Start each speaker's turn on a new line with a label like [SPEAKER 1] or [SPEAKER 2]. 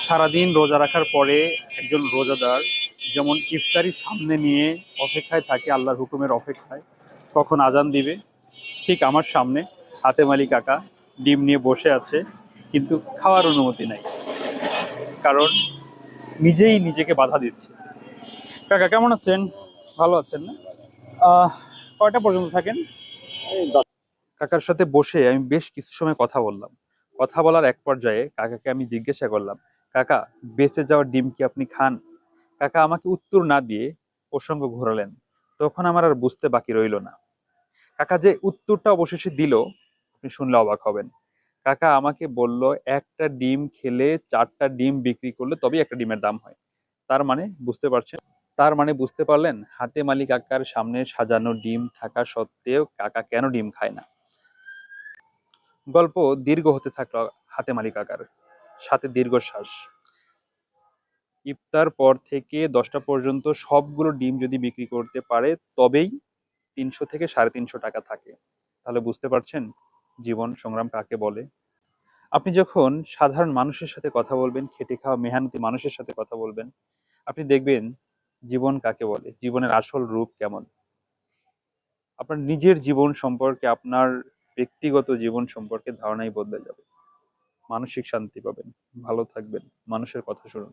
[SPEAKER 1] সারাদিন রোজা রাখার পরে একজন রোজাদার যেমন ইফতারি সামনে নিয়ে অপেক্ষায় থাকে, আল্লাহর হুকুমের অপেক্ষায় কখন আজান দিবে, ঠিক আমার সামনে হাতেম আলী কাকা ডিম নিয়ে বসে আছে, কিন্তু খাওয়ার অনুমতি নাই, কারণ নিজেই নিজেকে বাধা দিচ্ছে। কাকা কেমন আছেন? ভালো আছেন না? আহ কয়টা পর্যন্ত থাকেন? কাকার সাথে বসে আমি বেশ কিছু সময় কথা বললাম। কথা বলার এক পর্যায়ে কাকাকে আমি জিজ্ঞাসা করলাম, কাকা, বেঁচে যাওয়া ডিম কি আপনি খান? কাকা আমাকে উত্তর না দিয়ে প্রসঙ্গ ঘোরালেন। তখন আমার আর বুঝতে বাকি রইল না। কাকা যে উত্তরটা অবশেষে দিল, আপনি শুনলে অবাক হবেন। কাকা আমাকে বলল, একটা ডিম খেলে 4টা ডিম বিক্রি করলে তবেই একটা ডিমের দাম হয়। তার মানে বুঝতে পারছেন? তার মানে বুঝতে পারলেন হাতেম আলী কাকার সামনে সাজানো ডিম থাকা সত্ত্বেও কাকা কেন ডিম খায় না। গল্প দীর্ঘ হতে থাকলো হাতেম আলী কাকার সাথে দীর্ঘশ্বাস। ইফতার পর থেকে 10টা পর্যন্ত সবগুলো ডিম যদি বিক্রি করতে পারে তবেই 300 থেকে 350 টাকা থাকে। তাহলে বুঝতে পারছেন জীবন সংগ্রাম কাকে বলে। আপনি যখন সাধারণ মানুষের সাথে কথা বলবেন, খেটে খাওয়া মেহনতি মানুষের সাথে কথা বলবেন, আপনি দেখবেন জীবন কাকে বলে, জীবনের আসল রূপ কেমন। আপনার নিজের জীবন সম্পর্কে, আপনার ব্যক্তিগত জীবন সম্পর্কে ধারণাই বদলে যাবে। মানসিক শান্তি পাবেন, ভালো থাকবেন, মানুষের কথা শুনুন।